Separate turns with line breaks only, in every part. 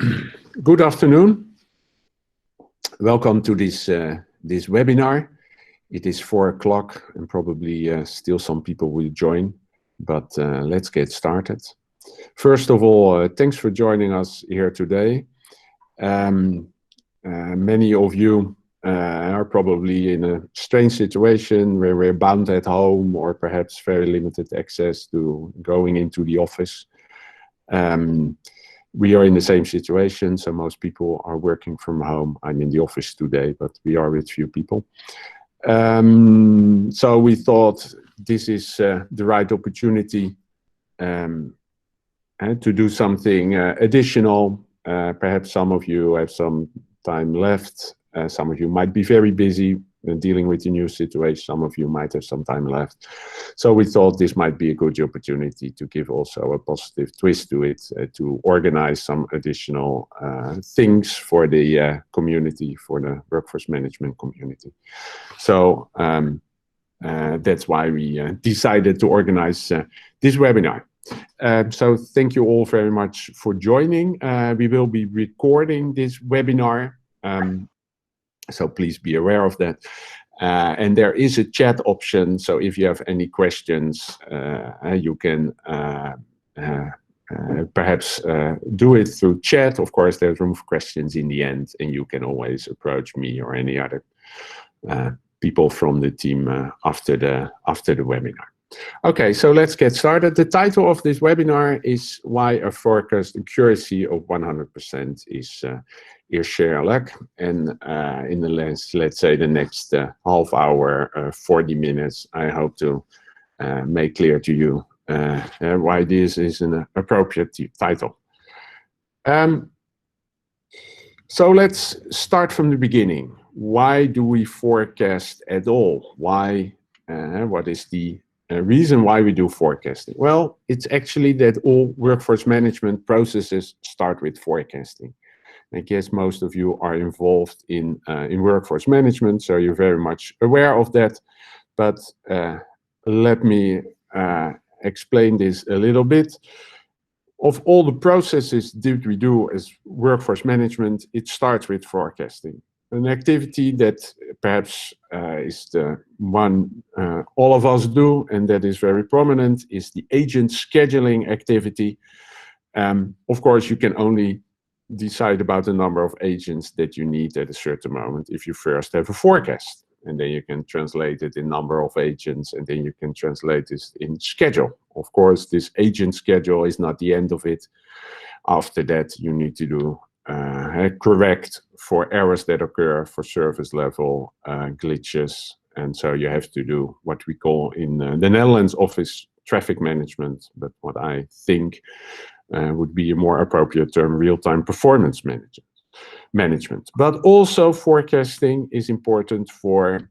Good afternoon. Welcome to this webinar. It is 4 o'clock and probably still some people will join, but let's get started. First of all, thanks for joining us here today. Many of you are probably in a strange situation where we're bound at home or perhaps very limited access to going into the office. We are in the same situation, so most people are working from home. I'm in the office today, but we are with few people. So we thought this is the right opportunity to do something additional. Perhaps some of you have some time left. Some of you might be very busy dealing with the new situation. Some of you might have some time left. So we thought this might be a good opportunity to give also a positive twist to it, to organize some additional things for the community, for the workforce management community. So that's why we decided to organize this webinar. So thank you all very much for joining. We will be recording this webinar. So please be aware of that. And there is a chat option. So if you have any questions, you can perhaps do it through chat. Of course, there's room for questions in the end, and you can always approach me or any other people from the team after the webinar. Okay, so let's get started. The title of this webinar is Why a Forecast Accuracy of 100% is sheer luck. And in the last, let's say the next half hour, 40 minutes, I hope to make clear to you why this is an appropriate title. So let's start from the beginning. Why do we forecast at all? Why? What is the reason why we do forecasting? Well, it's actually that all workforce management processes start with forecasting. I guess most of you are involved in workforce management, so you're very much aware of that. But let me explain this a little bit. Of all the processes that we do as workforce management, it starts with forecasting. An activity that perhaps is the one all of us do, and that is very prominent, is the agent scheduling activity. Of course, you can only decide about the number of agents that you need at a certain moment if you first have a forecast. And then you can translate it in number of agents, and then you can translate this in schedule. Of course, this agent schedule is not the end of it. After that, you need to do correct for errors that occur, for service level glitches, and so you have to do what we call in the Netherlands office traffic management, but what I think would be a more appropriate term, real-time performance management. But also forecasting is important for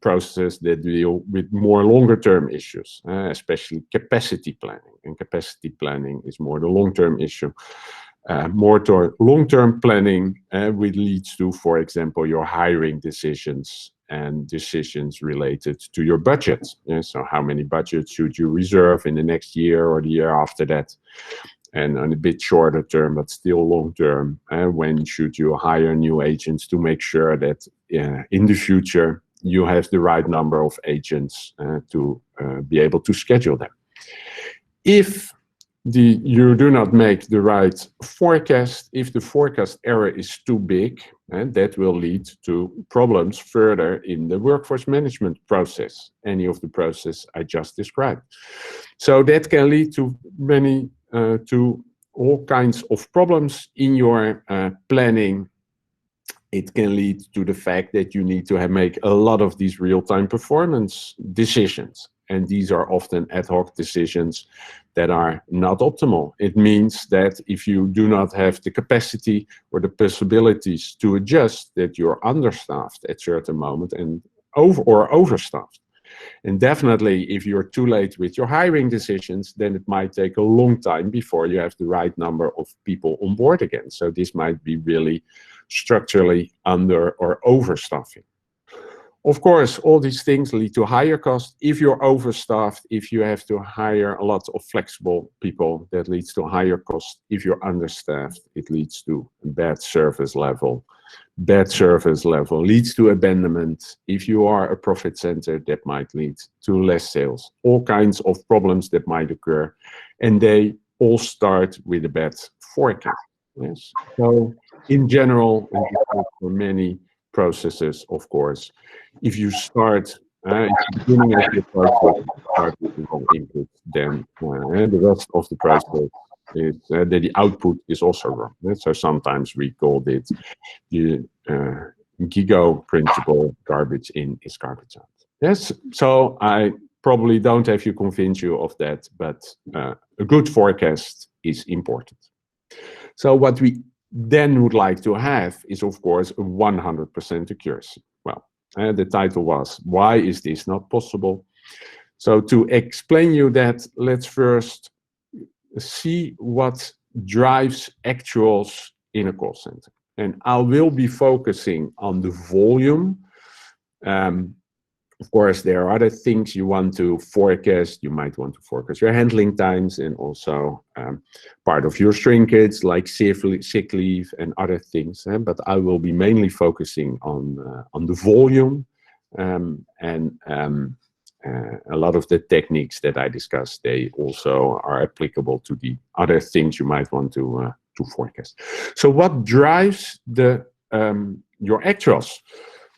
processes that deal with more longer-term issues, especially capacity planning, and capacity planning is more the long-term issue. More to long-term planning which leads to, for example, your hiring decisions and decisions related to your budget. So how many budgets should you reserve in the next year or the year after that? And on a bit shorter term, but still long-term, when should you hire new agents to make sure that in the future you have the right number of agents to be able to schedule them. If you do not make the right forecast, if the forecast error is too big, and that will lead to problems further in the workforce management process, any of the process I just described. So that can lead to to all kinds of problems in your planning. It can lead to the fact that you need to make a lot of these real-time performance decisions. And these are often ad hoc decisions that are not optimal. It means that if you do not have the capacity or the possibilities to adjust, that you're understaffed at certain moment and overstaffed. And definitely, if you're too late with your hiring decisions, then it might take a long time before you have the right number of people on board again. So this might be really structurally under or overstaffing. Of course, all these things lead to higher cost. If you're overstaffed, if you have to hire a lot of flexible people, that leads to higher cost. If you're understaffed, it leads to bad service level. Bad service level leads to abandonment. If you are a profit center, that might lead to less sales. All kinds of problems that might occur. And they all start with a bad forecast. Yes. So in general, for many processes, of course, if you start at the beginning of your process, start with the wrong input, then the rest of the process is that the output is also wrong. So sometimes we call it the GIGO principle: garbage in is garbage out. Yes. So I probably don't have to convince you of that, but a good forecast is important. So what we then would like to have is, of course, 100% accuracy. Well, the title was, why is this not possible? So to explain you that, let's first see what drives actuals in a call center. And I will be focusing on the volume. Of course, there are other things you want to forecast. You might want to forecast your handling times and also part of your shrinkage, like sick leave and other things. But I will be mainly focusing on the volume and a lot of the techniques that I discussed. They also are applicable to the other things you might want to forecast. So, what drives the your actuals?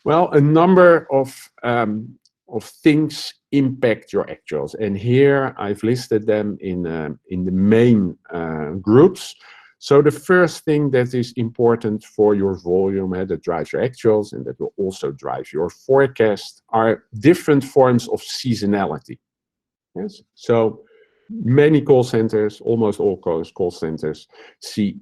Well, a number of things impact your actuals, and here I've listed them in the main groups. So the first thing that is important for your volume that drives your actuals and that will also drive your forecast are different forms of seasonality. Yes. So many call centers, almost all call centers, see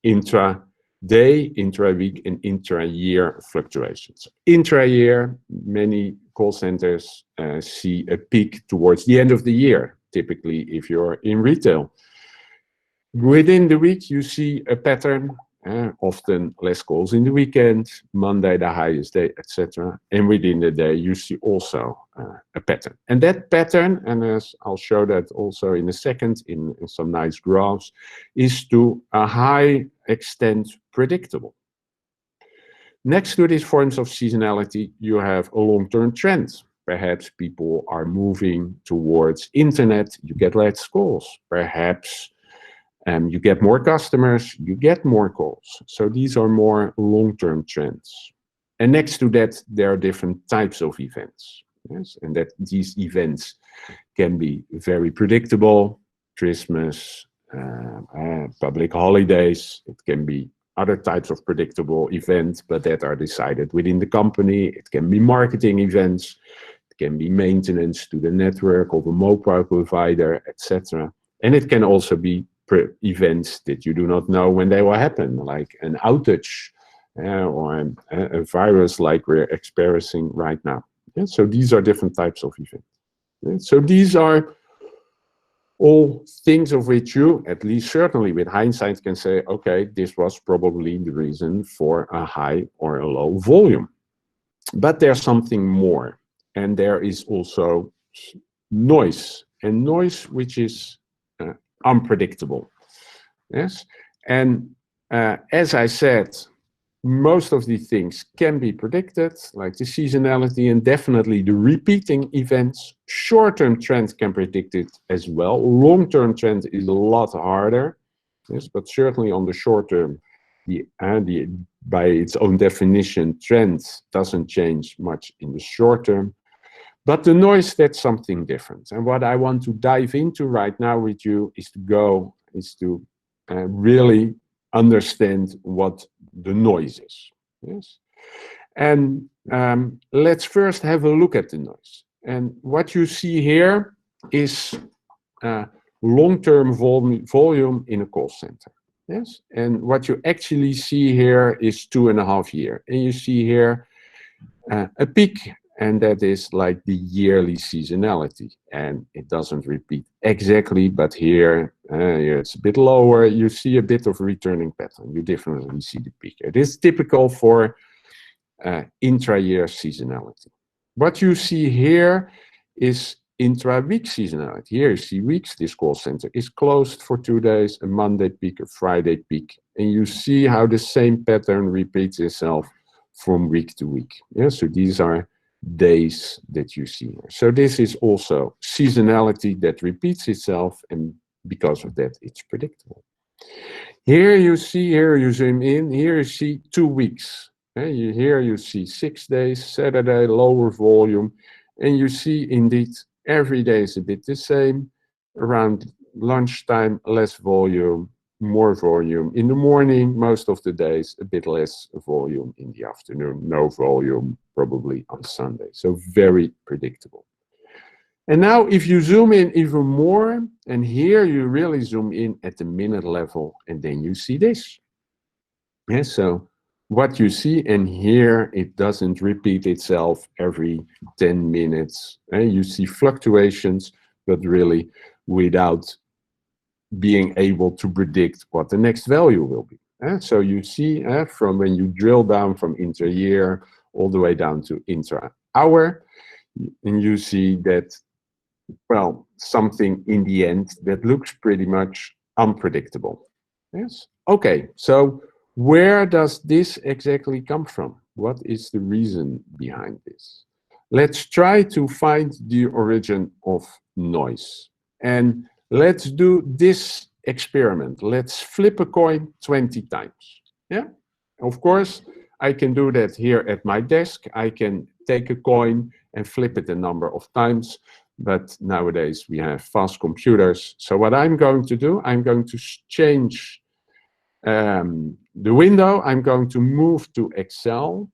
intra-day, intra-week, and intra-year fluctuations. Intra-year, many call centers see a peak towards the end of the year, typically if you're in retail. Within the week, you see a pattern, often less calls in the weekend, Monday the highest day, etc. And within the day, you see also a pattern. And that pattern, and as I'll show that also in a second in some nice graphs, is to a high extent predictable. Next to these forms of seasonality, you have a long-term trend. Perhaps people are moving towards internet, you get less calls. Perhaps you get more customers, you get more calls. So these are more long-term trends. And next to that, there are different types of events. Yes? And that these events can be very predictable: Christmas, public holidays. It can be other types of predictable events, but that are decided within the company. It can be marketing events. It can be maintenance to the network of a mobile provider, etc. And it can also be events that you do not know when they will happen, like an outage or a virus like we're experiencing right now. Yeah? So these are different types of events. Yeah? So these are all things of which you, at least certainly with hindsight, can say, okay, this was probably the reason for a high or a low volume. But there's something more, and there is also noise, and noise which is unpredictable. Yes, and as I said, most of these things can be predicted, like the seasonality and definitely the repeating events. Short-term trends can predict it as well. Long-term trend is a lot harder. Yes, but certainly on the short term, by its own definition, trend doesn't change much in the short term. But the noise, that's something different. And what I want to dive into right now with you is to really understand what the noise is. Yes. And let's first have a look at the noise. And what you see here is long-term volume in a call center. Yes. And what you actually see here is 2.5 years. And you see here a peak. And that is like the yearly seasonality. And it doesn't repeat exactly, but here it's a bit lower. You see a bit of returning pattern. You definitely see the peak. It is typical for intra-year seasonality. What you see here is intra-week seasonality. Here you see weeks. This call center is closed for 2 days, a Monday peak, a Friday peak. And you see how the same pattern repeats itself from week to week. Yeah, so these are days that you see here. So this is also seasonality that repeats itself, and because of that, it's predictable. Here you see, here you zoom in, here you see 2 weeks. Here you see 6 days, Saturday, lower volume, and you see indeed every day is a bit the same. Around lunchtime, less volume, more volume. In the morning, most of the days, a bit less volume. In the afternoon, no volume, probably on Sunday. So very predictable. And now if you zoom in even more, and here you really zoom in at the minute level, and then you see this. Yeah, so what you see, and here it doesn't repeat itself every 10 minutes. You see fluctuations, but really without being able to predict what the next value will be. So you see from when you drill down from intra-year all the way down to intra-hour, and you see that, well, something in the end that looks pretty much unpredictable. Yes. Okay, so where does this exactly come from? What is the reason behind this? Let's try to find the origin of noise. And let's do this experiment. Let's flip a coin 20 times. Yeah. Of course, I can do that here at my desk. I can take a coin and flip it a number of times. But nowadays we have fast computers. So what I'm going to do, I'm going to change the window. I'm going to move to Excel.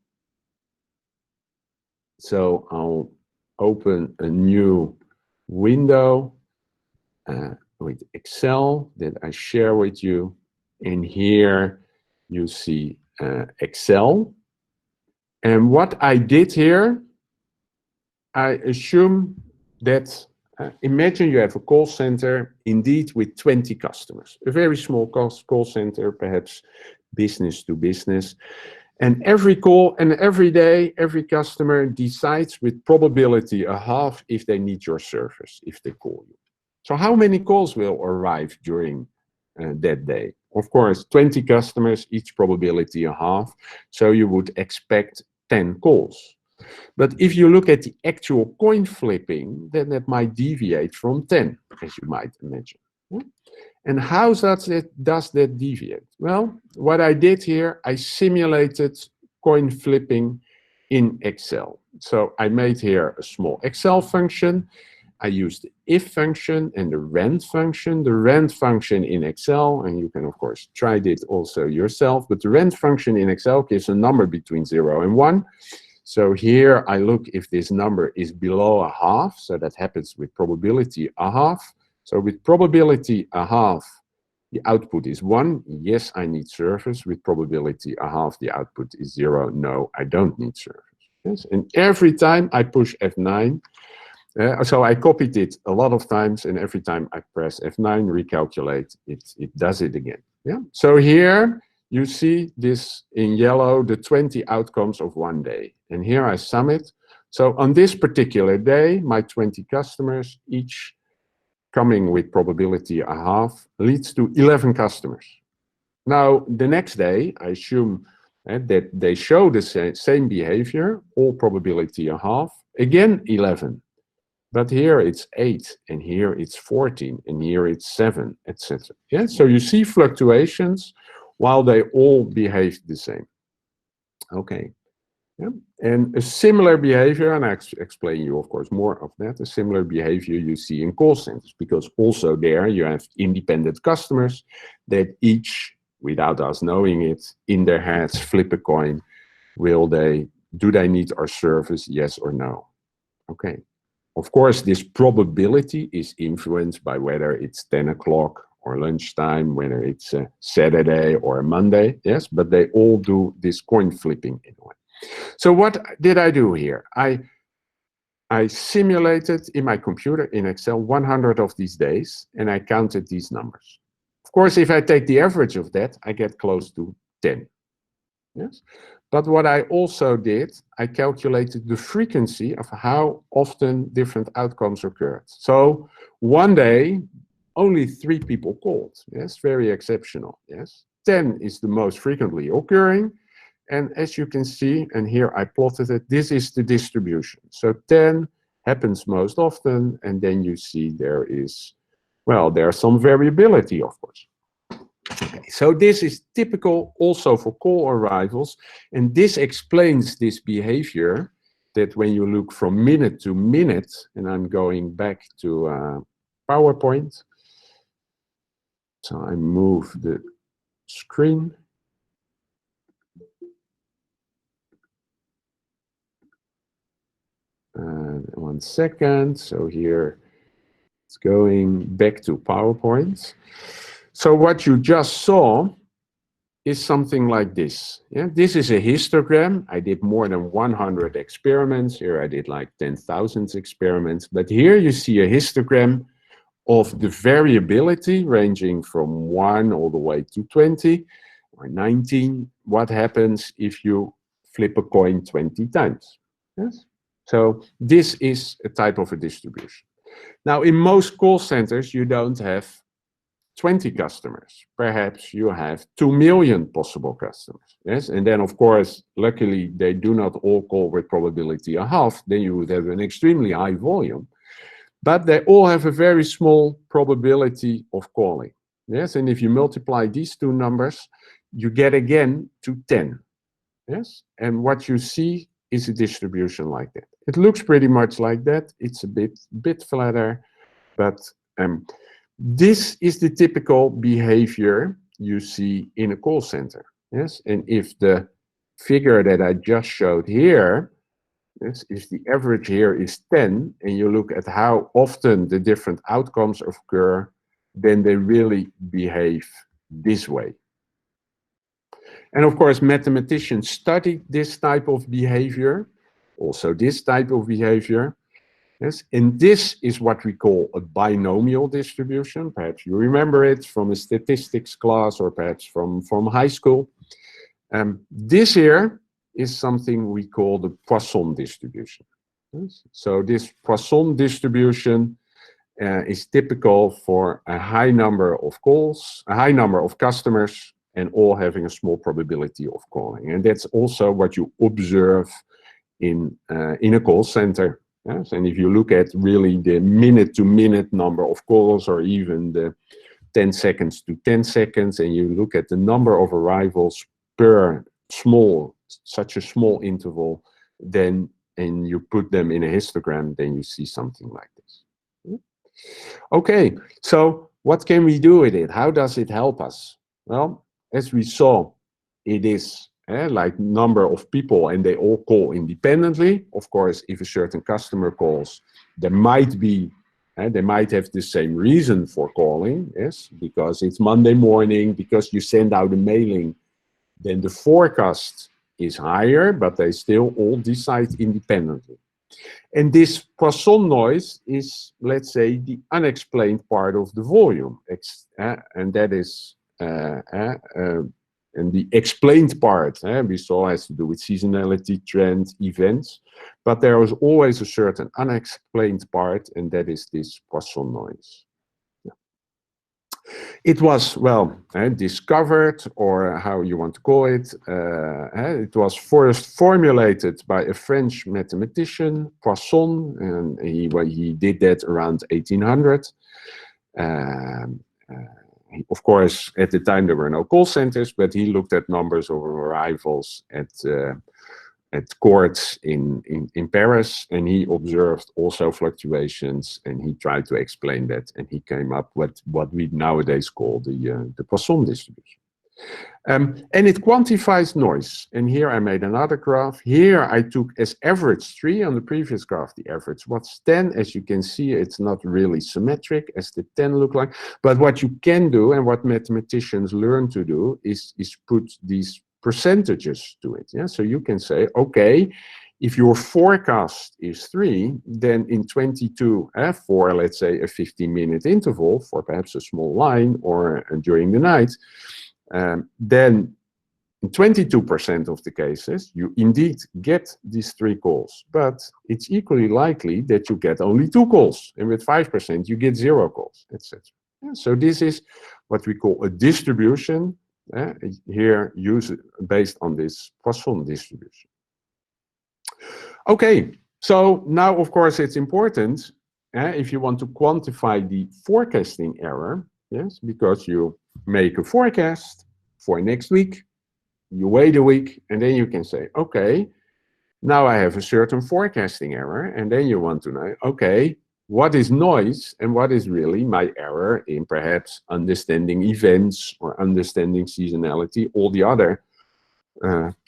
So I'll open a new window with Excel that I share with you. And here you see Excel. And what I did here, I assume that, imagine you have a call center, indeed, with 20 customers. A very small call center, perhaps business to business. And every call and every day, every customer decides with probability a half if they need your service, if they call you. So how many calls will arrive during that day? Of course, 20 customers, each probability a half. So you would expect 10 calls. But if you look at the actual coin flipping, then that might deviate from 10, as you might imagine. And how does that deviate? Well, what I did here, I simulated coin flipping in Excel. So I made here a small Excel function. I used the if function and the rand function. The rand function in Excel, and you can of course try it also yourself, but the rand function in Excel gives a number between 0 and 1. So here I look if this number is below a half, so that happens with probability a half. So with probability a half, the output is 1. Yes, I need service. With probability a half, the output is 0. No, I don't need service. Yes? And every time I push F9, so I copied it a lot of times, and every time I press F9, recalculate, it does it again. Yeah. So here you see this in yellow, the 20 outcomes of one day. And here I sum it. So on this particular day, my 20 customers, each coming with probability a half, leads to 11 customers. Now, the next day, I assume that they show the same behavior, all probability a half, again 11. But here it's 8, and here it's 14, and here it's 7, etc. Yeah? So you see fluctuations while they all behave the same. Okay. Yeah. And a similar behavior, and I explain you, of course, more of that, a similar behavior you see in call centers, because also there you have independent customers that each, without us knowing it, in their heads flip a coin. Do they need our service, yes or no? Okay. Of course, this probability is influenced by whether it's 10 o'clock or lunchtime, whether it's a Saturday or a Monday, yes, but they all do this coin flipping in a way. So what did I do here? I simulated in my computer in Excel 100 of these days, and I counted these numbers. Of course, if I take the average of that, I get close to 10. Yes, But what I also did, I calculated the frequency of how often different outcomes occurred. So one day, only 3 people called. Yes, very exceptional. Yes, 10 is the most frequently occurring. And as you can see, and here I plotted it, this is the distribution. So 10 happens most often, and then you see there is, well, there's some variability, of course. Okay, so this is typical also for call arrivals, and this explains this behavior that when you look from minute to minute, and I'm going back to PowerPoint, so I move the screen. One second, so here it's going back to PowerPoint. So what you just saw is something like this. Yeah, this is a histogram. I did more than 100 experiments. Here I did like 10,000 experiments. But here you see a histogram of the variability ranging from 1 all the way to 20 or 19. What happens if you flip a coin 20 times? Yes. So this is a type of a distribution. Now, in most call centers, you don't have 20 customers. Perhaps you have 2 million possible customers. Yes, and then of course, luckily, they do not all call with probability a half. Then you would have an extremely high volume. But they all have a very small probability of calling. Yes, and if you multiply these two numbers, you get again to 10. Yes, and what you see is a distribution like that. It looks pretty much like that. It's a bit flatter, but this is the typical behavior you see in a call center. Yes, and if the figure that I just showed here, yes, if the average here is 10, and you look at how often the different outcomes occur, then they really behave this way. And of course, mathematicians study this type of behavior, also this type of behavior. Yes, and this is what we call a binomial distribution. Perhaps you remember it from a statistics class or perhaps from high school. This here is something we call the Poisson distribution. Yes? So this Poisson distribution is typical for a high number of calls, a high number of customers, and all having a small probability of calling. And that's also what you observe in a call center. Yes? And if you look at really the minute-to-minute number of calls, or even the 10 seconds to 10 seconds, and you look at the number of arrivals per such a small interval, then, and you put them in a histogram, then you see something like this. Okay, so what can we do with it? How does it help us? Well, as we saw, it is like number of people, and they all call independently. Of course, if a certain customer calls, there might be, they might have the same reason for calling, yes, because it's Monday morning, because you send out a mailing, then the forecast is higher, but they still all decide independently. And this Poisson noise is, let's say, the unexplained part of the volume, and that is and the explained part, we saw, has to do with seasonality, trend, events. But there is always a certain unexplained part, and that is this Poisson noise. Yeah. It was, well, discovered, or how you want to call it. It was first formulated by a French mathematician, Poisson, and he did that around 1800. Of course, at the time there were no call centers, but he looked at numbers of arrivals at courts in Paris, and he observed also fluctuations, and he tried to explain that, and he came up with what we nowadays call the Poisson distribution. And it quantifies noise. And here I made another graph. Here I took as average 3. On the previous graph, the average was 10. As you can see, it's not really symmetric as the 10 look like. But what you can do, and what mathematicians learn to do, is put these percentages to it. Yeah? So you can say, okay, if your forecast is 3, then in 22, for let's say a 15-minute interval, for perhaps a small line, or during the night, then In 22% of the cases, you indeed get these 3 calls, but it's equally likely that you get only 2 calls, and with 5% you get 0 calls, etc. Yeah, so this is what we call a distribution, here used based on this Poisson distribution. Okay, so now of course it's important if you want to quantify the forecasting error, yes, because you make a forecast for next week, you wait a week, and then you can say, okay, now I have a certain forecasting error, and then you want to know, okay, what is noise and what is really my error in perhaps understanding events or understanding seasonality, all the other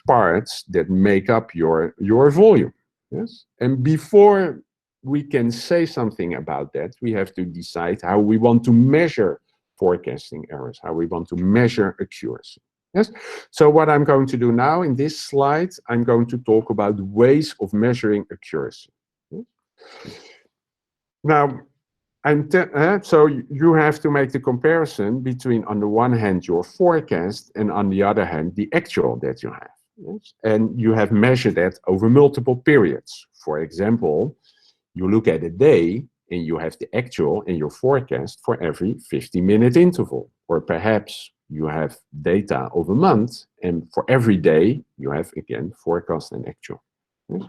parts that make up your volume. Yes, and before we can say something about that, we have to decide how we want to measure forecasting errors, how we want to measure accuracy. Yes, so what I'm going to do now in this slide, I'm going to talk about ways of measuring accuracy. Yes? Now, so you have to make the comparison between, on the one hand, your forecast, and on the other hand, the actual that you have. Yes? And you have measured that over multiple periods. For example, you look at a day, and you have the actual and your forecast for every 50-minute interval. Or perhaps you have data of a month, and for every day, you have, again, forecast and actual. Yes?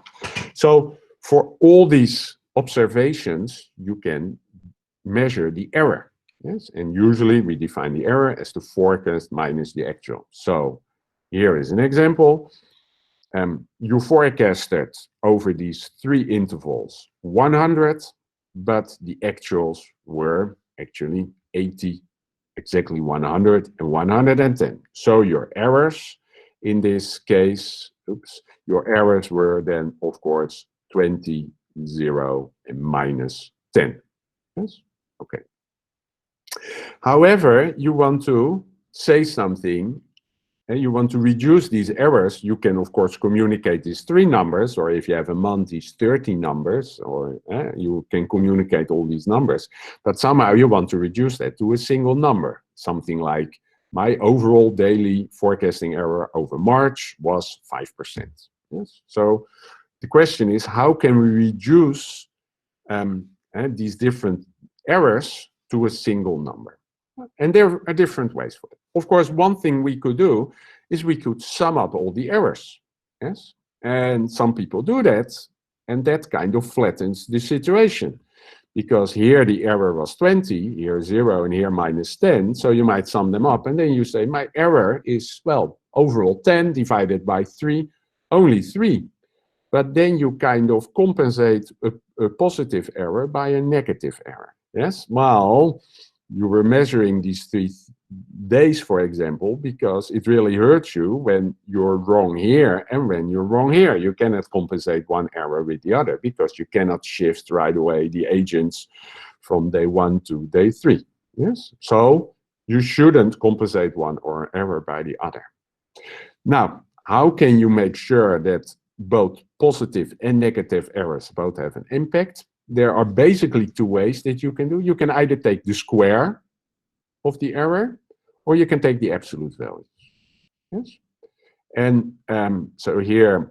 So for all these observations, you can measure the error. Yes? And usually we define the error as the forecast minus the actual. So here is an example. You forecasted over these 3 intervals 100, but the actuals were actually 80, exactly 100 and 110. So your errors in this case, your errors were then, of course, 20, 0, and minus 10. Yes? Okay. However, you want to say something, and you want to reduce these errors. You can, of course, communicate these 3 numbers, or if you have a month, these 30 numbers, or you can communicate all these numbers. But somehow you want to reduce that to a single number, something like my overall daily forecasting error over March was 5%. Yes? So the question is, how can we reduce these different errors to a single number? And there are different ways for it. Of course, one thing we could do is we could sum up all the errors. Yes, and some people do that, and that kind of flattens the situation. Because here the error was 20, here 0, and here minus 10. So you might sum them up, and then you say, my error is, well, overall 10 divided by 3, only 3. But then you kind of compensate a positive error by a negative error. Yes, well, you were measuring these 3 days, for example, because it really hurts you when you're wrong here and when you're wrong here. You cannot compensate one error with the other because you cannot shift right away the agents from day 1 to day 3. Yes, so you shouldn't compensate one or error by the other. Now, how can you make sure that both positive and negative errors both have an impact? There are basically 2 ways that you can do. You can either take the square of the error, or you can take the absolute values. Yes, and so here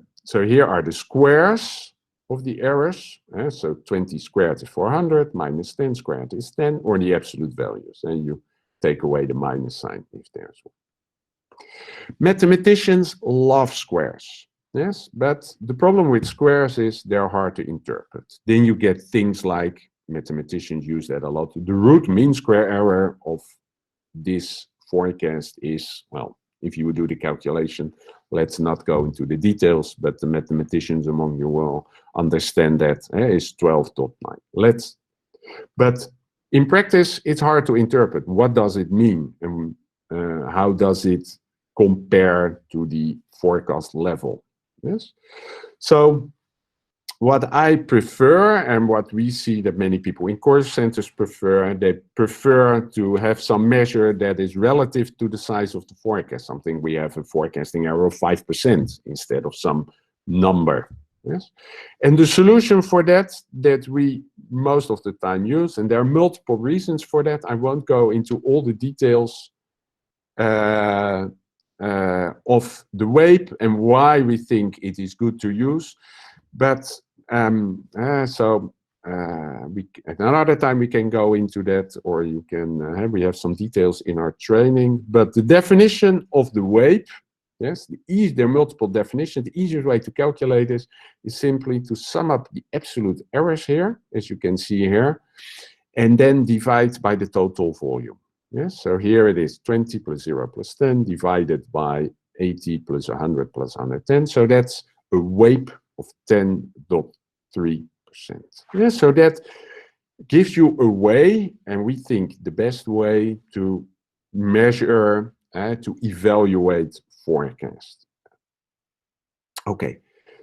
are the squares of the errors. So 20 squared is 400, minus 10 squared is 10, or the absolute values, and you take away the minus sign if there's one. Mathematicians love squares. Yes, but the problem with squares is they're hard to interpret. Then you get things like, mathematicians use that a lot, the root mean square error of this forecast is, well, if you do the calculation, let's not go into the details, but the mathematicians among you will understand that is 12.9. But in practice, it's hard to interpret. What does it mean? And how does it compare to the forecast level? Yes. So what I prefer, and what we see that many people in course centers prefer, they prefer to have some measure that is relative to the size of the forecast. Something we have a forecasting error of 5% instead of some number. Yes. And the solution for that we most of the time use, and there are multiple reasons for that. I won't go into all the details of the WAPE and why we think it is good to use. But another time we can go into that, or you can, we have some details in our training. But the definition of the WAPE, yes, there are multiple definitions. The easiest way to calculate this is simply to sum up the absolute errors here, as you can see here, and then divide by the total volume. Yes, so here it is 20 plus 0 plus 10 divided by 80 plus 100 plus 110. So that's a WAPE of 10.3%. Yes, so that gives you a way, and we think the best way to measure, to evaluate forecast. Okay,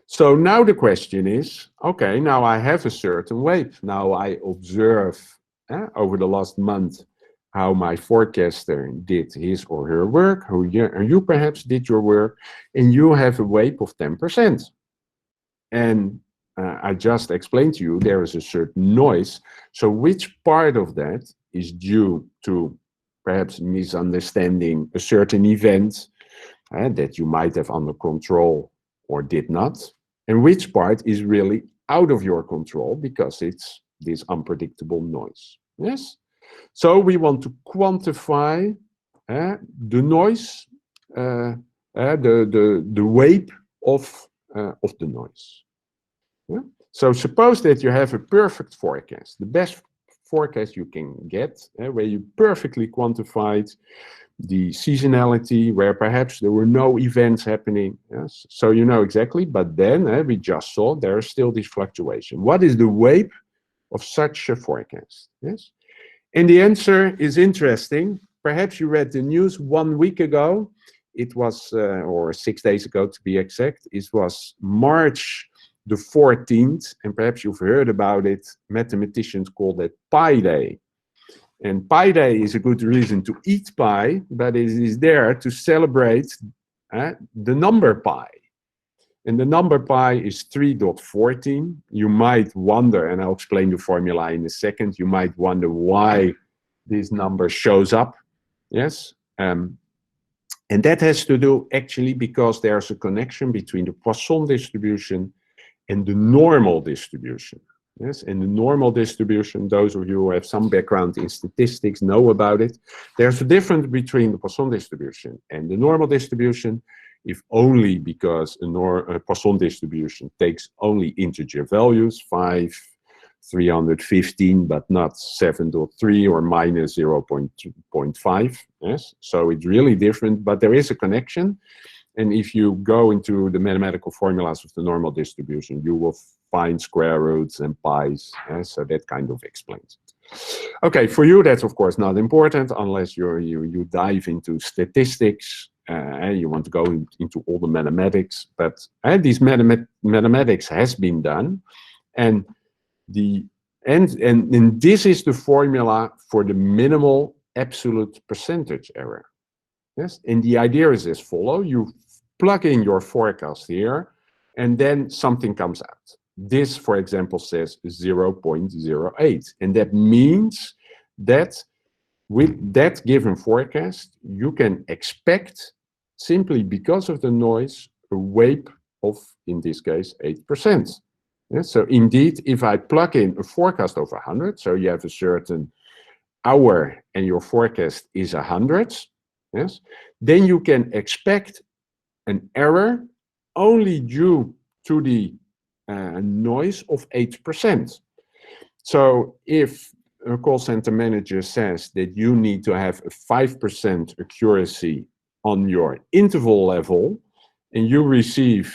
so now the question is, okay, now I have a certain WAPE. Now I observe over the last month how my forecaster did his or her work, and you perhaps did your work, and you have a WAPE of 10%. And I just explained to you there is a certain noise. So which part of that is due to perhaps misunderstanding a certain event that you might have under control or did not, and which part is really out of your control because it's this unpredictable noise. Yes? So we want to quantify the noise, the WAPE of the noise. Yeah? So suppose that you have a perfect forecast, the best forecast you can get, where you perfectly quantified the seasonality, where perhaps there were no events happening. Yes? So you know exactly, but then we just saw there is still this fluctuation. What is the WAPE of such a forecast? Yes? And the answer is interesting. Perhaps you read the news 1 week ago. It was, or 6 days ago to be exact, it was March the 14th, and perhaps you've heard about it. Mathematicians call that Pi Day. And Pi Day is a good reason to eat pie, but it is there to celebrate the number pi. And the number pi is 3.14. You might wonder, and I'll explain the formula in a second, you might wonder why this number shows up. Yes? And that has to do actually because there's a connection between the Poisson distribution and the normal distribution. Yes, in the normal distribution, those of you who have some background in statistics know about it. There's a difference between the Poisson distribution and the normal distribution, if only because a Poisson distribution takes only integer values, 5, 315, but not 7.3 or minus 0.5. Yes, so it's really different, but there is a connection. And if you go into the mathematical formulas of the normal distribution, you will find square roots and pi's. So that kind of explains it. Okay, for you, that's of course not important unless you dive into statistics. You want to go into all the mathematics. But these mathematics has been done. And this is the formula for the minimal absolute percentage error. Yes, and the idea is as follows. You plug in your forecast here, and then something comes out. This, for example, says 0.08. And that means that with that given forecast, you can expect, simply because of the noise, a WAPE of, in this case, 8%. Yes, so indeed, if I plug in a forecast of 100, so you have a certain hour and your forecast is 100, yes, then you can expect an error only due to the noise of 8%. So if a call center manager says that you need to have a 5% accuracy on your interval level, and you receive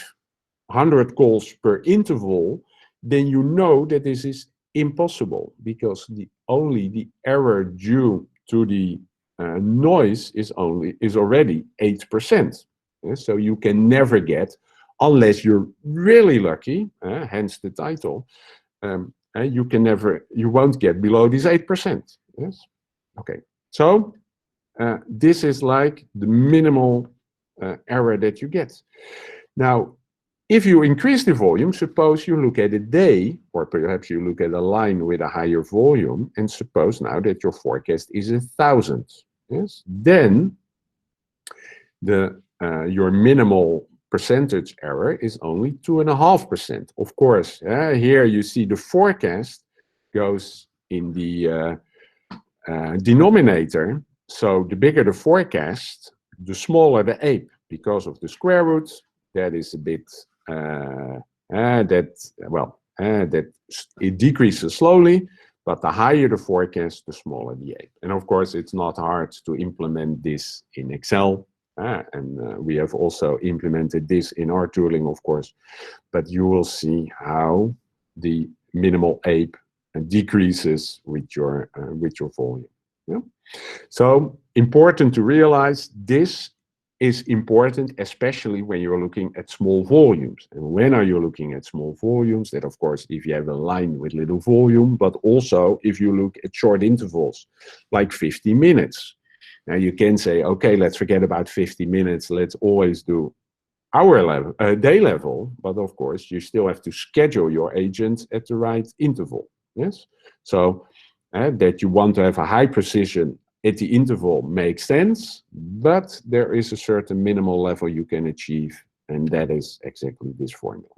100 calls per interval, then you know that this is impossible, because only the error due to the noise is already 8%. So you can never get, unless you're really lucky, hence the title, you won't get below this 8%. Yes. Okay. So this is like the minimal error that you get. Now, if you increase the volume, suppose you look at a day, or perhaps you look at a line with a higher volume, and suppose now that your forecast is 1,000. Yes. Then the your minimal percentage error is only 2.5%. Of course, here you see the forecast goes in the denominator. So the bigger the forecast, the smaller the ape, because of the square root. That is a bit that it decreases slowly, but the higher the forecast, the smaller the ape. And of course, it's not hard to implement this in Excel. And we have also implemented this in our tooling, of course. But you will see how the minimal ape decreases with your volume. Yeah? So important to realize this is important, especially when you're looking at small volumes. And when are you looking at small volumes? That, of course, if you have a line with little volume, but also if you look at short intervals, like 50 minutes. Now you can say, okay, let's forget about 50 minutes. Let's always do hour level, day level. But of course, you still have to schedule your agents at the right interval. Yes. So that you want to have a high precision at the interval makes sense, but there is a certain minimal level you can achieve, and that is exactly this formula.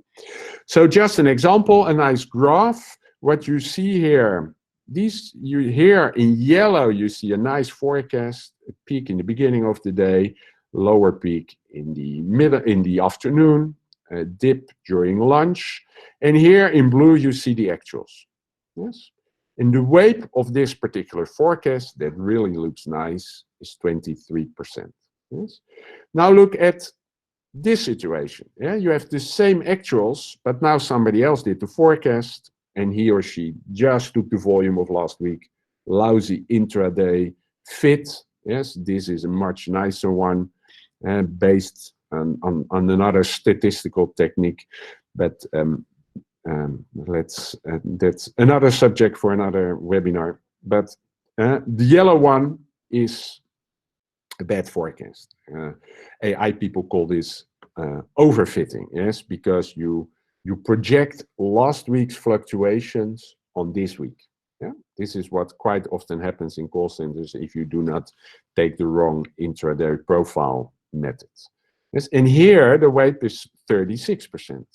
So just an example, a nice graph. What you see here, here in yellow, you see a nice forecast, a peak in the beginning of the day, lower peak in the afternoon, a dip during lunch, and here in blue you see the actuals. Yes. And the weight of this particular forecast that really looks nice is 23%. Yes. Now look at this situation. Yeah, you have the same actuals, but now somebody else did the forecast, and he or she just took the volume of last week. Lousy intraday fit. Yes, this is a much nicer one, based on another statistical technique, but that's another subject for another webinar. But the yellow one is a bad forecast. AI people call this overfitting. Yes, because you project last week's fluctuations on this week. Yeah, this is what quite often happens in call centers if you do not take the wrong intraday profile methods. Yes, and here the weight is 36%.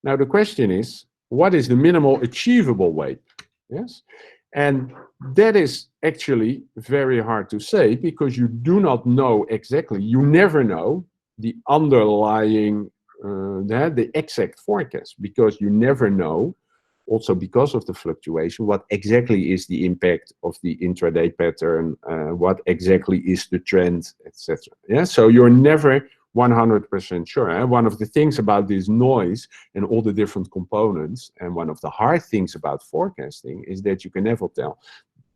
Now the question is, what is the minimal achievable weight? Yes, and that is actually very hard to say because you do not know exactly. You never know the underlying, the exact forecast, because you never know. Also, because of the fluctuation, what exactly is the impact of the intraday pattern? What exactly is the trend, etc. Yeah, so you're never 100% sure. One of the things about this noise and all the different components, and one of the hard things about forecasting, is that you can never tell.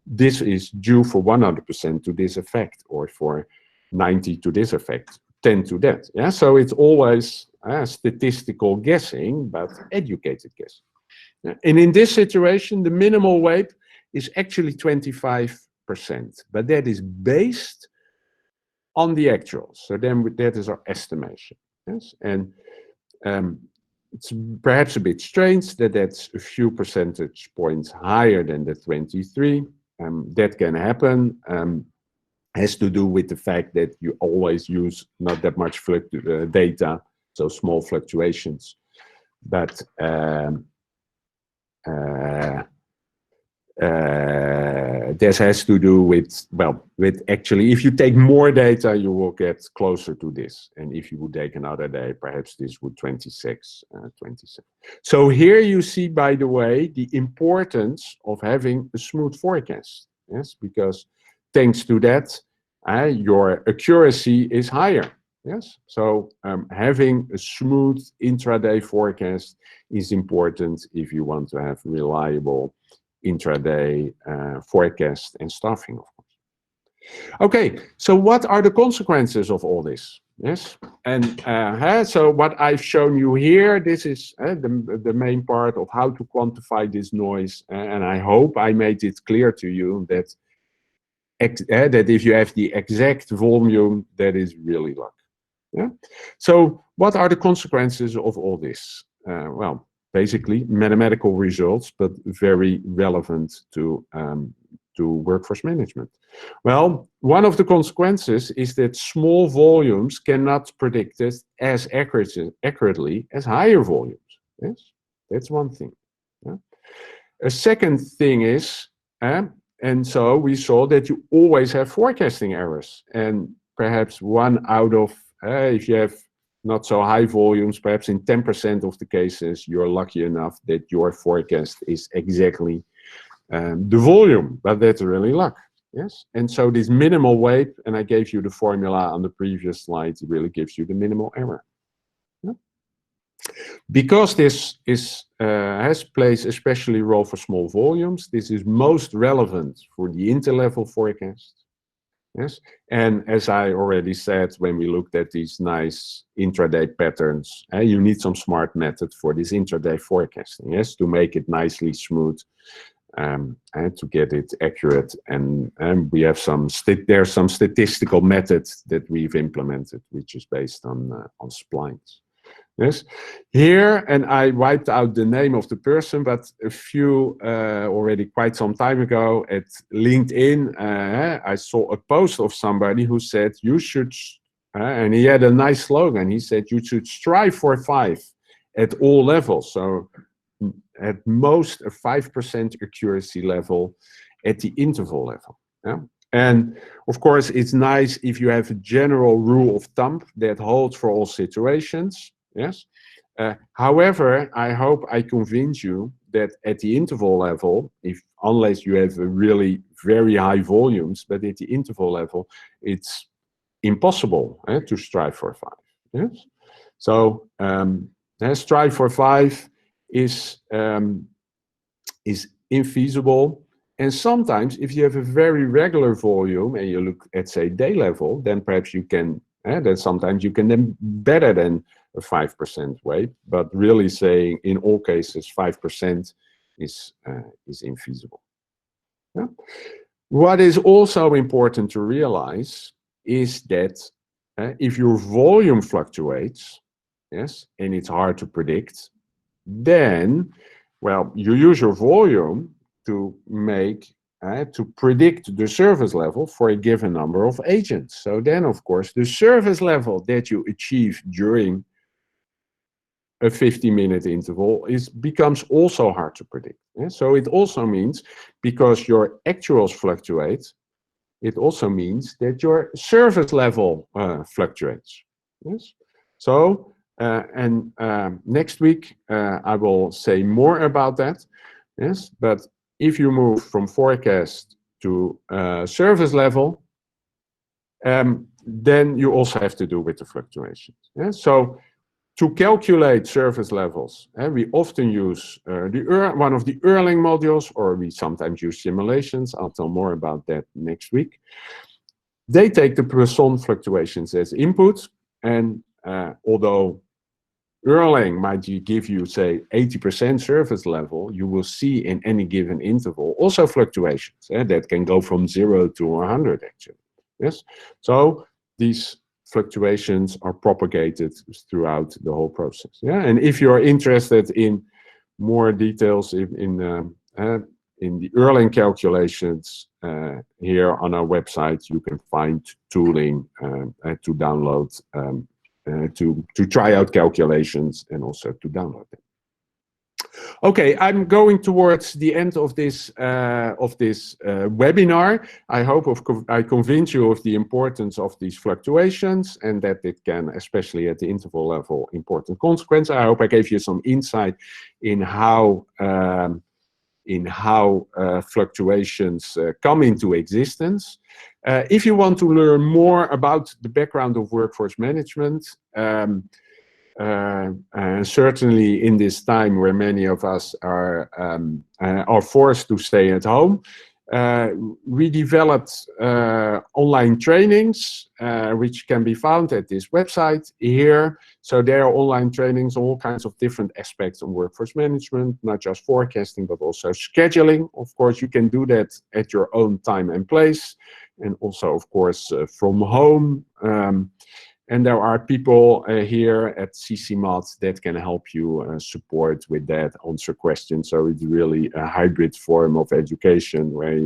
This is due for 100% to this effect, or for 90 to this effect, 10 to that. Yeah, so it's always statistical guessing, but educated guessing. And in this situation, the minimal weight is actually 25%, but that is based on the actuals. So then that is our estimation. Yes, and it's perhaps a bit strange that that's a few percentage points higher than the 23. That can happen. Has to do with the fact that you always use not that much data, so small fluctuations. But this has to do with, well, with actually, if you take more data, you will get closer to this. And if you would take another day, perhaps this would 27. So here you see, by the way, the importance of having a smooth forecast. Yes, because thanks to that, your accuracy is higher. Yes, so having a smooth intraday forecast is important if you want to have reliable intraday forecast and staffing, of course. Okay, so what are the consequences of all this? Yes, and so what I've shown you here, this is the main part of how to quantify this noise, and I hope I made it clear to you that that if you have the exact volume, that is really luck. Yeah. So what are the consequences of all this? Well, basically mathematical results, but very relevant to to workforce management? Well, one of the consequences is that small volumes cannot predict it as accurately as higher volumes. Yes, that's one thing. Yeah. A second thing is, and so we saw that you always have forecasting errors, and perhaps one out of, if you have not so high volumes, perhaps in 10% of the cases, you're lucky enough that your forecast is exactly the volume, but that's really luck. Yes, and so this minimal weight, and I gave you the formula on the previous slide, it really gives you the minimal error. Yeah. Because this plays especially a role for small volumes, this is most relevant for the interlevel forecast. Yes, and as I already said, when we looked at these nice intraday patterns, you need some smart method for this intraday forecasting, yes, to make it nicely smooth, and to get it accurate. And we have there's some statistical methods that we've implemented, which is based on splines. Yes, here, and I wiped out the name of the person, but a few already quite some time ago at LinkedIn, I saw a post of somebody who said you should, and he had a nice slogan. He said you should strive for 5 at all levels. So at most a 5% accuracy level at the interval level. Yeah? And of course, it's nice if you have a general rule of thumb that holds for all situations. Yes. However, I hope I convince you that at the interval level, unless you have a really very high volumes, but at the interval level, it's impossible to strive for 5. Yes. So strive for 5 is infeasible. And sometimes, if you have a very regular volume and you look at, say, day level, then perhaps you can. Then sometimes you can then better than a 5% weight, but really saying in all cases 5% is infeasible. Yeah? What is also important to realize is that if your volume fluctuates, yes, and it's hard to predict, then, well, you use your volume to make to predict the service level for a given number of agents. So then, of course, the service level that you achieve during a 50-minute interval becomes also hard to predict. Yeah? So it also means, because your actuals fluctuate, it also means that your service level fluctuates. Yes. So next week I will say more about that. Yes, but if you move from forecast to service level, then you also have to do with the fluctuations. Yeah? So to calculate service levels, we often use one of the Erlang modules, or we sometimes use simulations. I'll tell more about that next week. They take the Poisson fluctuations as input, and although Erlang might give you, say, 80% service level, you will see in any given interval also fluctuations that can go from 0 to 100 actually. Yes, so these fluctuations are propagated throughout the whole process. Yeah, and if you are interested in more details in the Erlang calculations, here on our website you can find tooling to download. To try out calculations and also to download them. Okay, I'm going towards the end of this webinar. I hope I convince you of the importance of these fluctuations and that it can, especially at the interval level, important consequence. I hope I gave you some insight in how fluctuations come into existence. If you want to learn more about the background of workforce management, certainly in this time where many of us are forced to stay at home, we developed online trainings, which can be found at this website here. So there are online trainings on all kinds of different aspects of workforce management, not just forecasting, but also scheduling. Of course, you can do that at your own time and place, and also, of course, from home. And there are people here at CCmath that can help you support with that, answer questions. So it's really a hybrid form of education where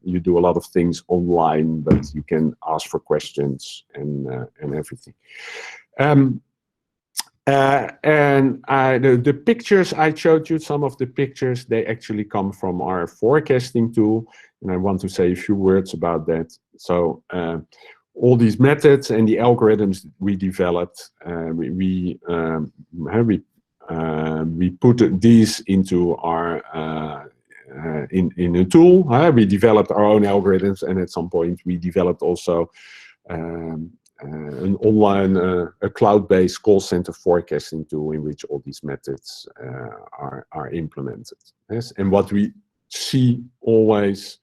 you do a lot of things online, but you can ask for questions and everything. The pictures I showed you, some of the pictures, they actually come from our forecasting tool. And I want to say a few words about that. So all these methods and the algorithms we developed, we put these into our in a tool. We developed our own algorithms, and at some point we developed also an online, a cloud-based call center forecasting tool in which all these methods are implemented. Yes, and what we see always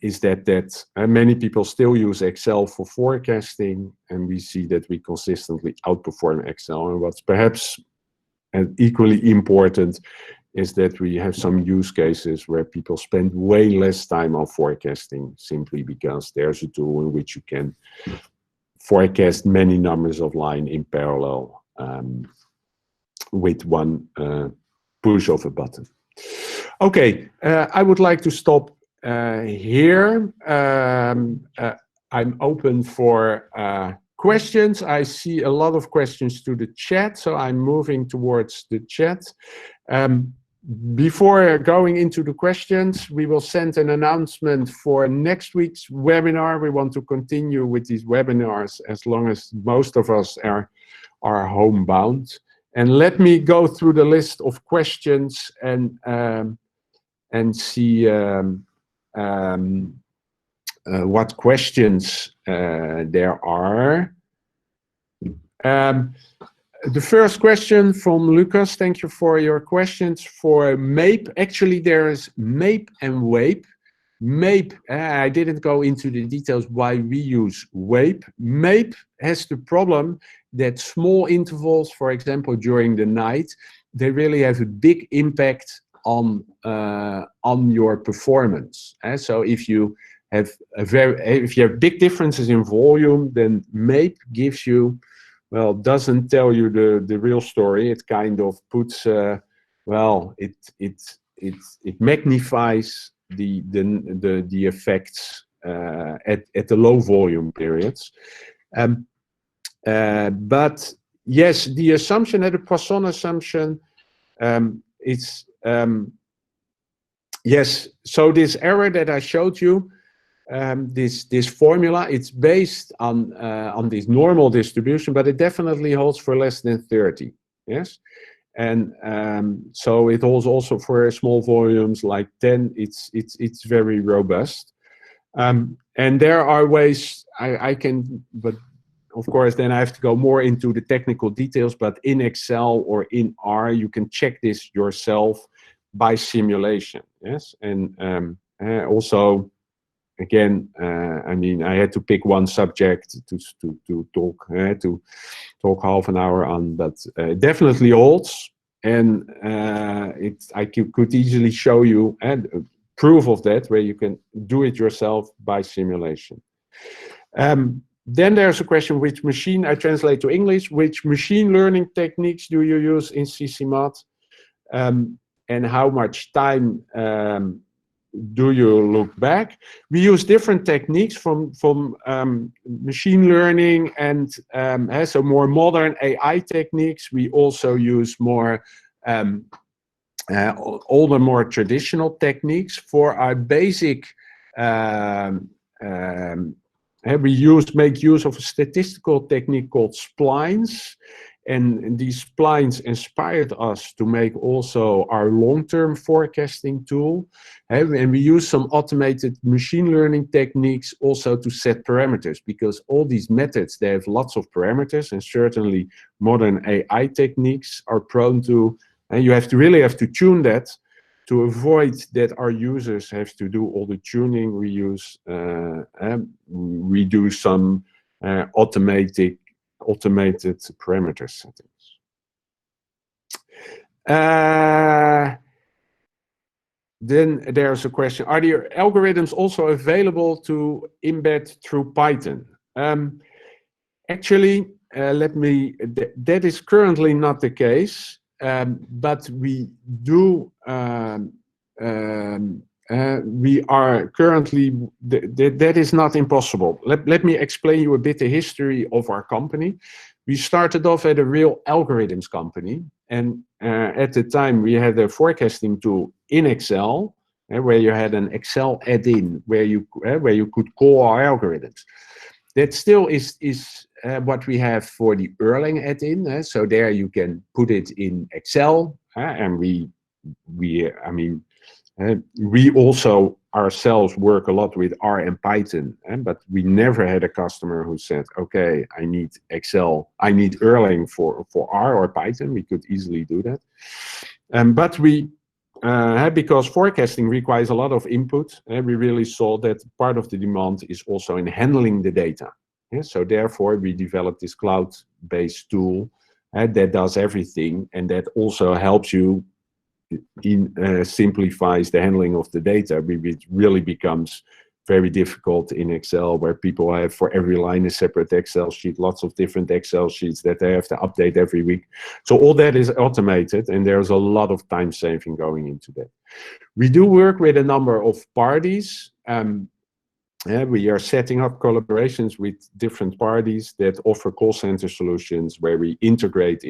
is that many people still use Excel for forecasting, and we see that we consistently outperform Excel. And what's perhaps equally important is that we have some use cases where people spend way less time on forecasting simply because there's a tool in which you can forecast many numbers of lines in parallel with one push of a button. Okay, I would like to stop here. I'm open for questions. I see a lot of questions to the chat, so I'm moving towards the chat. Before going into the questions, we will send an announcement for next week's webinar. We want to continue with these webinars as long as most of us are homebound. And let me go through the list of questions and see what questions there are. The first question from Lucas, thank you for your questions. For MAPE, actually there is MAPE and WAPE. MAPE, I didn't go into the details why we use WAPE. MAPE has the problem that small intervals, for example, during the night, they really have a big impact on your performance. So if you have big differences in volume, then MAPE gives you, well, doesn't tell you the real story. It kind of puts, well, it magnifies the effects at the low volume periods. But yes, the assumption, the Poisson assumption, it's yes. So this error that I showed you, this formula, it's based on this normal distribution, but it definitely holds for less than 30. Yes, and so it holds also for small volumes like 10. It's very robust, and there are ways I can, but of course then I have to go more into the technical details. But in Excel or in R, you can check this yourself by simulation. Yes, and also. Again, I mean, I had to pick one subject to talk half an hour on, but it definitely holds, and I could easily show you proof of that where you can do it yourself by simulation. Then there's a question: which machine? I translate to English. Which machine learning techniques do you use in CCmath, and how much time? Do you look back? We use different techniques from machine learning and so more modern AI techniques. We also use more older, more traditional techniques. For our basic, we make use of a statistical technique called splines. And these splines inspired us to make also our long-term forecasting tool. And we use some automated machine learning techniques also to set parameters, because all these methods, they have lots of parameters, and certainly modern AI techniques are prone to, and you really have to tune that to avoid that our users have to do all the tuning. We do some automated parameter settings. Then there's a question: are the algorithms also available to embed through Python? Actually, that is currently not the case, but we do, we are currently, that is not impossible. Let me explain you a bit the history of our company. We started off at a real algorithms company, and at the time we had a forecasting tool in Excel, where you had an Excel add-in where you could call our algorithms. That still is what we have for the Erlang add-in. So there you can put it in Excel, and we also ourselves work a lot with R and Python, but we never had a customer who said, okay, I need Excel, I need Erlang for R or Python. We could easily do that. But we, because forecasting requires a lot of input, we really saw that part of the demand is also in handling the data. So therefore, we developed this cloud-based tool that does everything, and that also helps you simplifies the handling of the data, which really becomes very difficult in Excel, where people have for every line a separate Excel sheet, lots of different Excel sheets that they have to update every week. So all that is automated, and there's a lot of time saving going into that. We do work with a number of parties. We are setting up collaborations with different parties that offer call center solutions where we integrate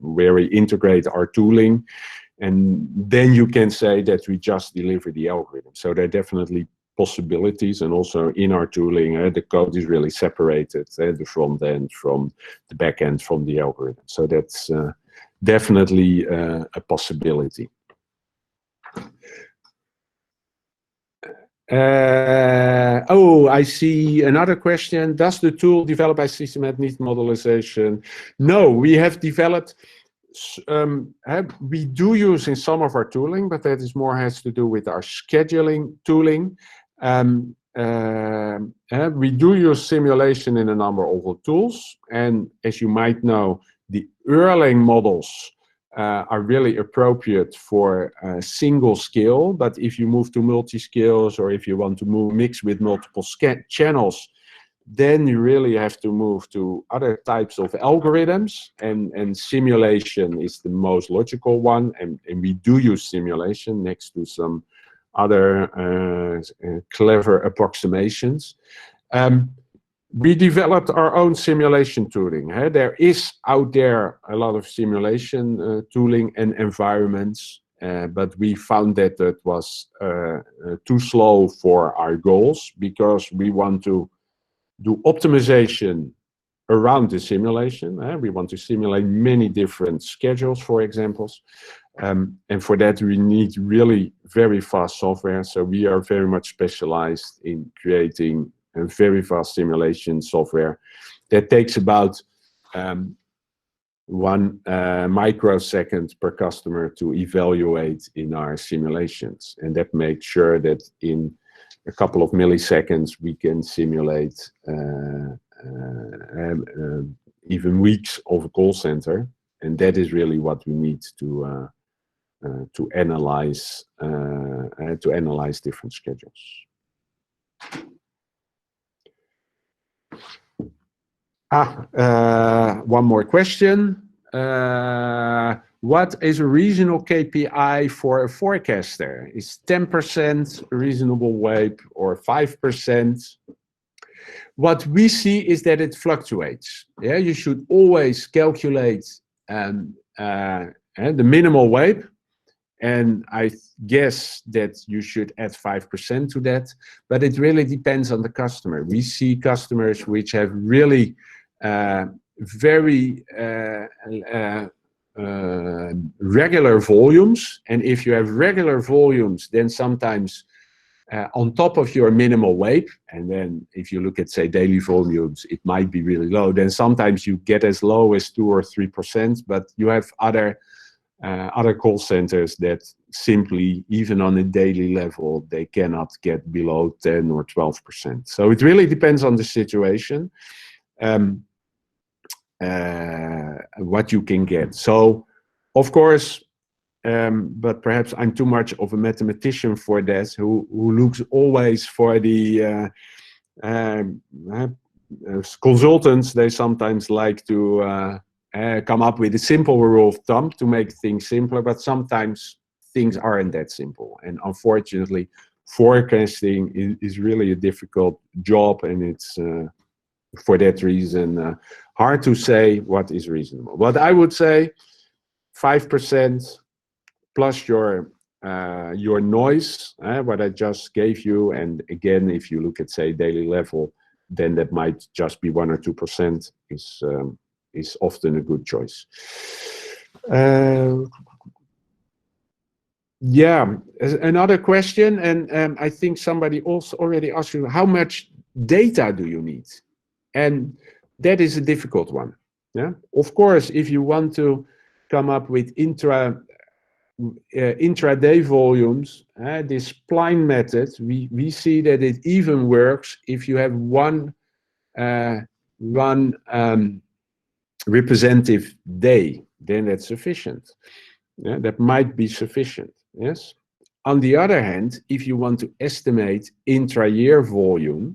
where we integrate our tooling, and then you can say that we just deliver the algorithm. So there are definitely possibilities, and also in our tooling, the code is really separated, the front end from the back end from the algorithm. So that's definitely a possibility. Oh, I see another question. Does the tool developed by CCmath need modelization? No, we have developed, we do use in some of our tooling, but that is more has to do with our scheduling tooling. We do use simulation in a number of tools, and as you might know, the Erlang models are really appropriate for a single skill, but if you move to multi-skills, or if you want to mix with multiple channels, then you really have to move to other types of algorithms, and simulation is the most logical one, and we do use simulation next to some other clever approximations. We developed our own simulation tooling. There is out there a lot of simulation tooling and environments, but we found that it was too slow for our goals, because we want to do optimization around the simulation. We want to simulate many different schedules, for examples. And for that, we need really very fast software. So we are very much specialized in creating a very fast simulation software that takes about 1 microsecond per customer to evaluate in our simulations. And that makes sure that in a couple of milliseconds we can simulate even weeks of a call center. And that is really what we need to analyze different schedules. One more question. What is a reasonable KPI for a forecaster? Is 10% a reasonable WAPE or 5%? What we see is that it fluctuates. Yeah, you should always calculate the minimal WAPE, and I guess that you should add 5% to that, but it really depends on the customer. We see customers which have really very regular volumes, and if you have regular volumes, then sometimes on top of your minimal WAPE, and then if you look at, say, daily volumes, it might be really low. Then sometimes you get as low as 2 or 3%, but you have other call centers that simply, even on a daily level, they cannot get below 10 or 12%. So it really depends on the situation, what you can get. So, of course, but perhaps I'm too much of a mathematician for that, who looks always for the consultants, they sometimes like to come up with a simple rule of thumb to make things simpler, but sometimes things aren't that simple. And unfortunately, forecasting is really a difficult job, and it's for that reason hard to say what is reasonable. But I would say 5% plus your noise, what I just gave you, and again, if you look at, say, daily level, then that might just be 1 or 2% is often a good choice. Yeah, another question, and I think somebody also already asked you, how much data do you need? And that is a difficult one. Yeah, of course, if you want to come up with intraday volumes, this spline method, we see that it even works if you have one representative day, then that's sufficient. Yeah, that might be sufficient. Yes. On the other hand, if you want to estimate intra-year volume,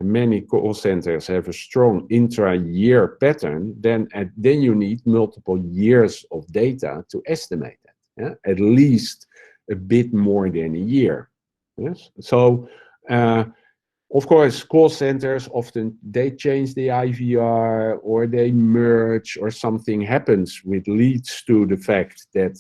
many call centers have a strong intra-year pattern, then you need multiple years of data to estimate that. Yeah? At least a bit more than a year. Yes. So, of course, call centers often they change the IVR or they merge or something happens which leads to the fact that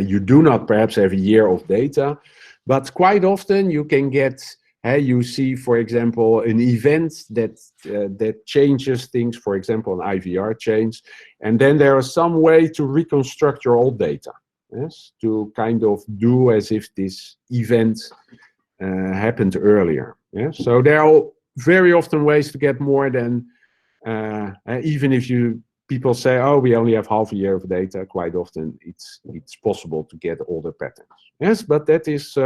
you do not perhaps have a year of data, but quite often you can get. You see, for example, an event that changes things, for example, an IVR change, and then there is some way to reconstruct your old data, yes, to kind of do as if this event happened earlier. Yeah? So there are very often ways to get more than, even if people say, oh, we only have half a year of data, quite often it's possible to get all the patterns. Yes, but that is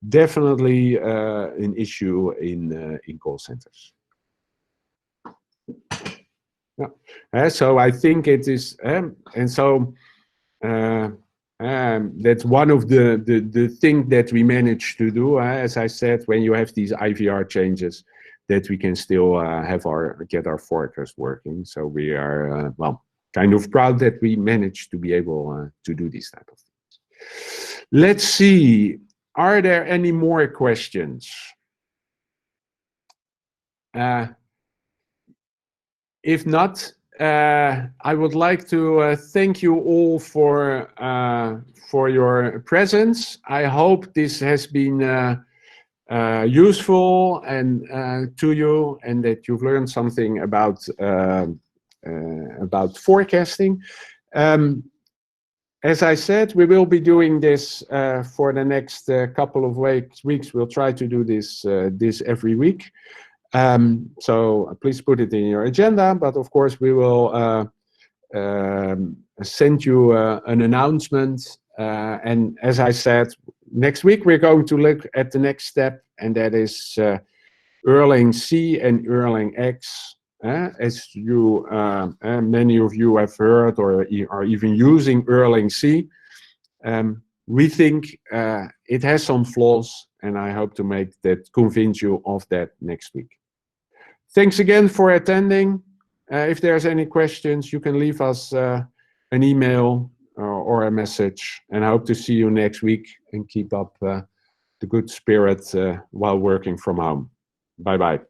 definitely an issue in call centers. Yeah. So I think it is, and so that's one of the things that we managed to do. As I said, when you have these IVR changes, that we can still get our forecast working. So we are well, kind of proud that we managed to be able to do these type of things. Let's see. Are there any more questions? If not, I would like to thank you all for your presence. I hope this has been useful and to you, and that you've learned something about forecasting. As I said, we will be doing this for the next couple of weeks. We'll try to do this every week. So please put it in your agenda. But of course, we will send you an announcement. And as I said, next week we're going to look at the next step, and that is Erlang C and Erlang X. As you, many of you have heard or are even using Erlang C, we think it has some flaws, and I hope to convince you of that next week. Thanks again for attending. If there's any questions, you can leave us an email or a message, and I hope to see you next week and keep up the good spirit while working from home. Bye-bye.